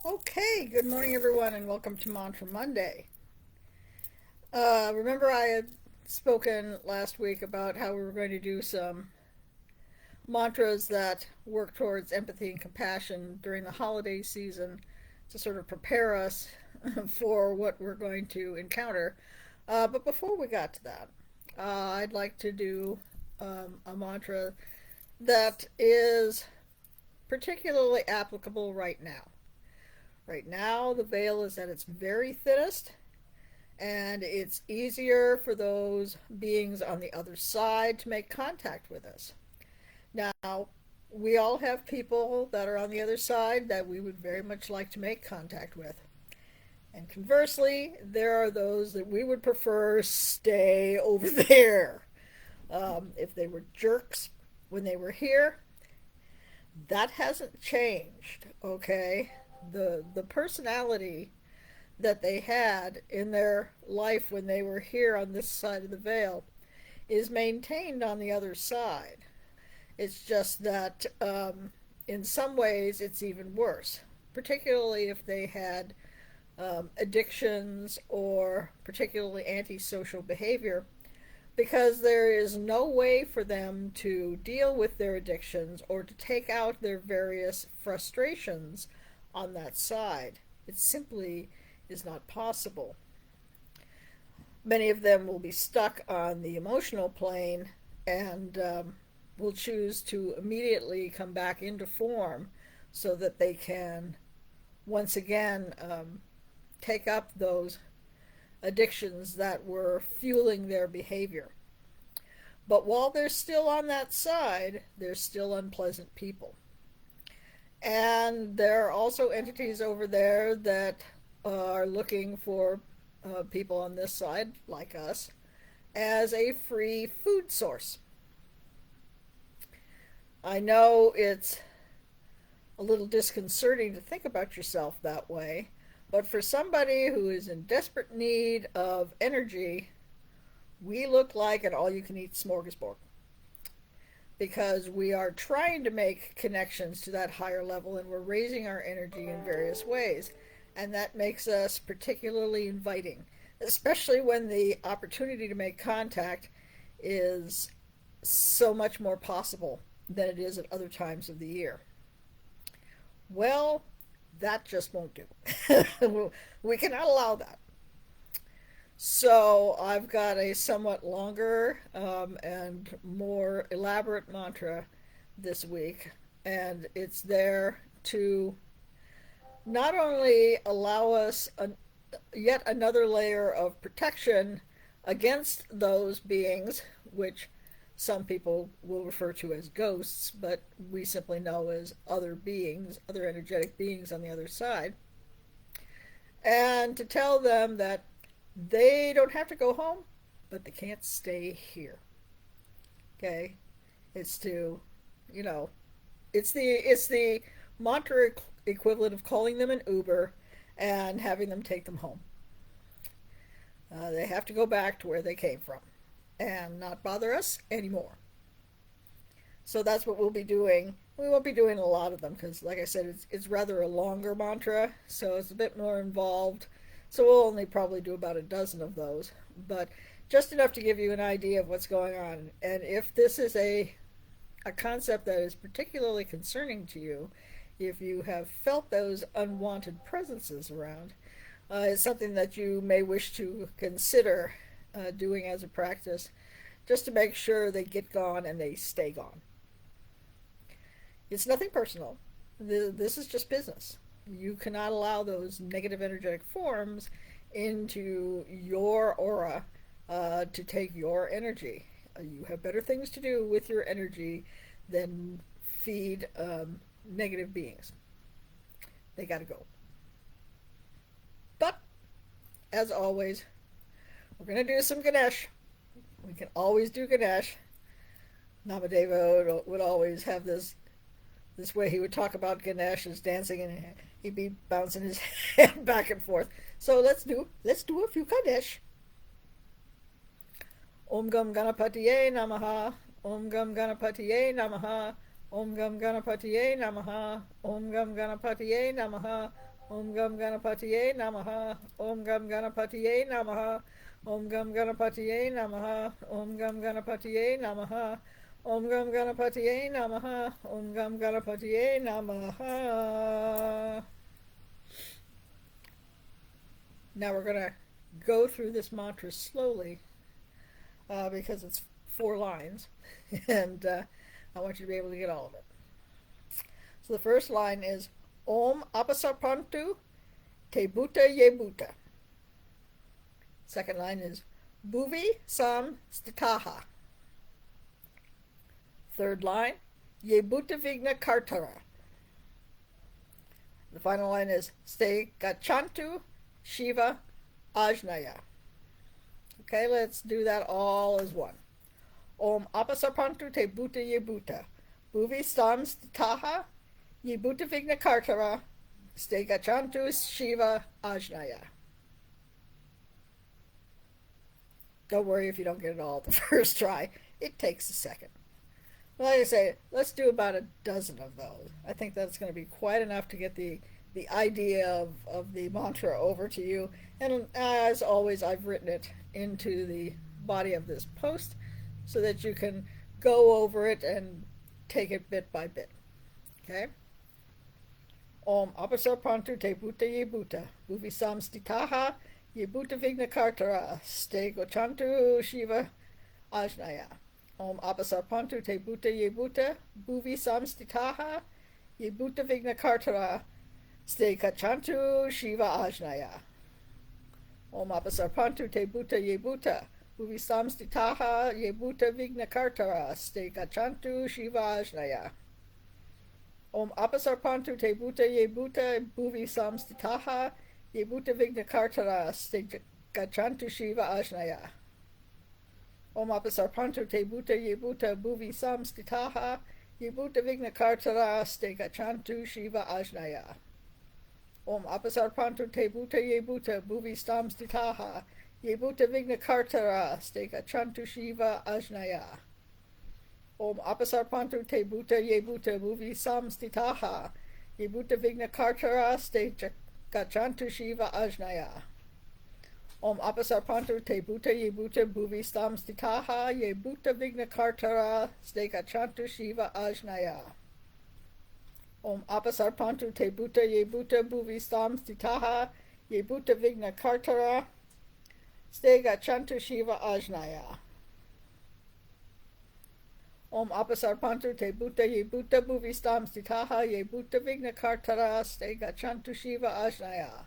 Okay, good morning, everyone, and welcome to Mantra Monday. Remember, I had spoken last week about how we were going to do some mantras that work towards empathy and compassion during the holiday season to sort of prepare us for what we're going to encounter. But before we got to that, I'd like to do a mantra that is particularly applicable right now. Right now, the veil is at its very thinnest, and it's easier for those beings on the other side to make contact with us. Now, we all have people that are on the other side that we would very much like to make contact with. And conversely, there are those that we would prefer stay over there. If they were jerks when they were here, that hasn't changed, okay? The personality that they had in their life when they were here on this side of the veil is maintained on the other side. It's just that in some ways it's even worse, particularly if they had addictions or particularly antisocial behavior, because there is no way for them to deal with their addictions or to take out their various frustrations on that side. It simply is not possible. Many of them will be stuck on the emotional plane and will choose to immediately come back into form so that they can once again take up those addictions that were fueling their behavior. But while they're still on that side, they're still unpleasant people. And there are also entities over there that are looking for people on this side, like us, as a free food source. I know it's a little disconcerting to think about yourself that way, but for somebody who is in desperate need of energy, we look like an all you can eat smorgasbord because we are trying to make connections to that higher level and we're raising our energy in various ways. And that makes us particularly inviting, especially when the opportunity to make contact is so much more possible than it is at other times of the year. Well, that just won't do. We cannot allow that. So I've got a somewhat longer and more elaborate mantra this week, and it's there to not only allow us yet another layer of protection against those beings, which some people will refer to as ghosts, but we simply know as other beings, other energetic beings on the other side, and to tell them that they don't have to go home, but they can't stay here. Okay, it's to, you know, it's the mantra equivalent of calling them an Uber and having them take them home. They have to go back to where they came from and not bother us anymore. So that's what we'll be doing. We won't be doing a lot of them because, like I said, it's rather a longer mantra, so it's a bit more involved. So we'll only probably do about a dozen of those, but just enough to give you an idea of what's going on. And if this is a concept that is particularly concerning to you, if you have felt those unwanted presences around, it's something that you may wish to consider doing as a practice just to make sure they get gone and they stay gone. It's nothing personal. This is just business. You cannot allow those negative energetic forms into your aura to take your energy. You have better things to do with your energy than feed negative beings. They got to go. But, as always, we're going to do some Ganesh. We can always do Ganesh. Namadeva would always have this way he would talk about Ganesh as dancing and he'd be bouncing his head back and forth. So let's do a few Ganesh. Om Gam Ganapatiye Namaha. Om Gam Ganapatiye Namaha. Om Gam Ganapatiye Namaha. Om Gam Ganapatiye Namaha. Om Gam Ganapatiye Namaha. Om Gam Ganapatiye Namaha. Om Gam Ganapatiye Namaha. Om Gam Ganapatiye Namaha. Om Gam Ganapatiye Namaha. Om Gam Ganapatiye Namaha. Now we're going to go through this mantra slowly because it's 4 lines, and I want you to be able to get all of it. So the first line is Om Apasarpantu Te Bhuta Ye Bhuta. Second line is Bhuvi Sam Stitaha. Third line, Ye Bhuta Vigna Kartara. The final line is Ste Gachantu Shiva Ajnaya. Okay, let's do that all as one. Om Apasarpantu Te Bhuta Ye Bhuta. Bhuvi Sam Stitaha. Ye Bhuta Vigna Kartara. Ste Gachantu Shiva Ajnaya. Don't worry if you don't get it all the first try. It takes a second. Like I say, let's do about a dozen of those. I think that's going to be quite enough to get the idea of the mantra over to you. And as always, I've written it into the body of this post so that you can go over it and take it bit by bit. Okay? Om Apasarpantu Te Bhuta Ye Bhuta. Bhuvi Sam Stitaha. Ye Bhuta Vigna Kartara. Ste Gachantu Shiva Ajnaya. Om Apasarpantu Te Bhuta Ye Bhuta. Bhuvi Sam Stitaha. Ye Bhuta Vigna Kartara. Ste Gachantu Shiva Ajnaya. Om Apasarpantu Te Bhuta Ye Bhuta. Bhuvi Sam Stitaha. Ye Bhuta Vigna Kartara. Ste Gachantu Shiva Ajnaya. Om Apasarpantu Te Bhuta Ye Bhuta. Bhuvi Sam Stitaha. Ye Bhuta Vigna Kartara. Ste Gachantu Shiva Ajnaya. Om Apasarpantu Te Bhuta Ye Bhuta. Bhuvi Sam Stitaha. Ye Bhuta Vigna Kartara. Ste Gachantu Shiva Ajnaya. Om Apasarpantu Te Bhuta Ye Bhuta. Bhuvi Sam Stitaha. Ye Bhuta Vigna Kartara. Ste Gachantu Shiva Ajnaya. Om Apasarpantu Te Bhuta Ye Bhuta. Bhuvi Sam Stitaha. Ye Bhuta Vigna Kartara. Ste Gachantu Shiva Ajnaya. Om Apasarpantu Te Bhuta Ye Bhuta. Bhuvi Sam Stitaha. Ye Bhuta Vigna Kartara. Ste Gachantu Shiva Ajnaya. Om Apasarpantu Te Bhuta Ye Bhuta. Bhuvi Sam Stitaha. Ye Bhuta Vigna Kartara. Ste Gachantu Shiva Ajnaya. Om Apasarpantu Te Bhuta Ye Bhuta. Bhuvi Sam Stitaha. Ye Bhuta Vigna Kartara. Ste Gachantu Shiva Ajnaya.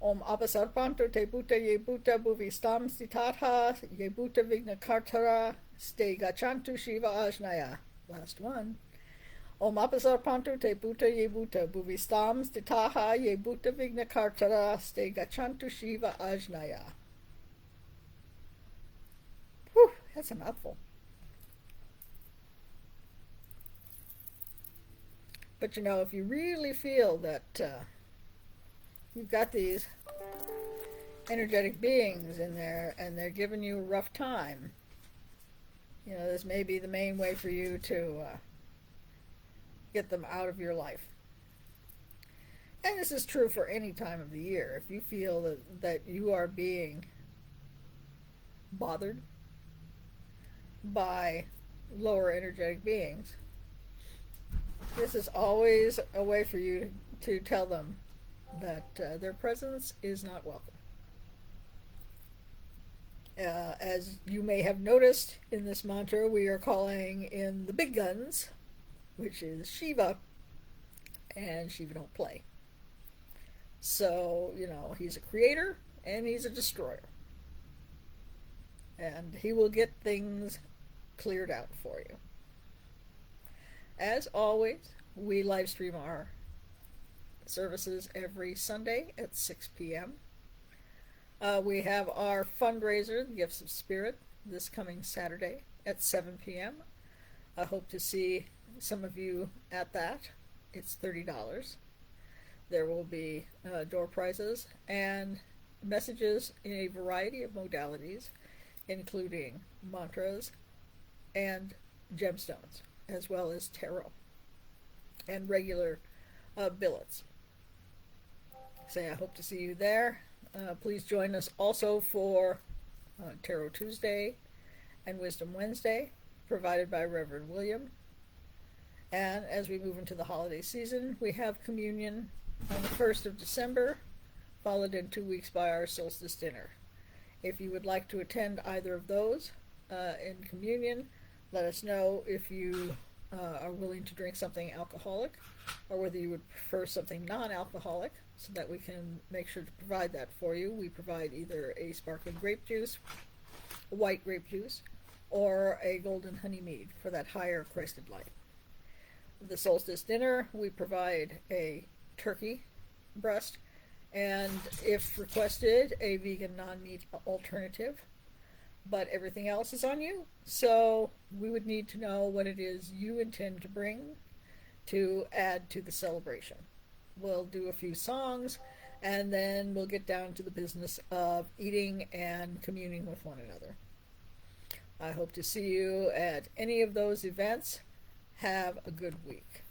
Om Apasarpantu Te Bhuta Ye Bhuta. Bhuvi Sam Stitaha. Ye Bhuta Vigna Kartara. Ste Gachantu Shiva Ajnaya. Last one. Om Apasarpantu Te Bhuta Ye Bhuta. Bhuvi Sam Stitaha. Ye Bhuta Vigna Kartara. Ste Gachantu Shiva Ajnaya. Whew, that's a mouthful. But you know, if you really feel that you've got these energetic beings in there and they're giving you a rough time, you know, this may be the main way for you to get them out of your life. And this is true for any time of the year. If you feel that you are being bothered by lower energetic beings, this is always a way for you to tell them that their presence is not welcome. As you may have noticed in this mantra, we are calling in the big guns, which is Shiva, and Shiva don't play. So, you know, he's a creator and he's a destroyer. And he will get things cleared out for you. As always, we live stream our services every Sunday at 6 p.m. We have our fundraiser, the Gifts of Spirit, this coming Saturday at 7 p.m. I hope to see some of you at that. It's $30. There will be door prizes and messages in a variety of modalities, including mantras and gemstones, as well as tarot and regular billets. Say I hope to see you there. Please join us also for Tarot Tuesday and Wisdom Wednesday, provided by Reverend William. And as we move into the holiday season, we have communion on the 1st of December, followed in 2 weeks by our solstice dinner. If you would like to attend either of those in communion, let us know if you are willing to drink something alcoholic or whether you would prefer something non-alcoholic so that we can make sure to provide that for you. We provide either a sparkling grape juice, a white grape juice, or a golden honey mead for that higher crested light. The solstice dinner, we provide a turkey breast and, if requested, a vegan non-meat alternative. But everything else is on you. So we would need to know what it is you intend to bring to add to the celebration. We'll do a few songs and then we'll get down to the business of eating and communing with one another. I hope to see you at any of those events. Have a good week.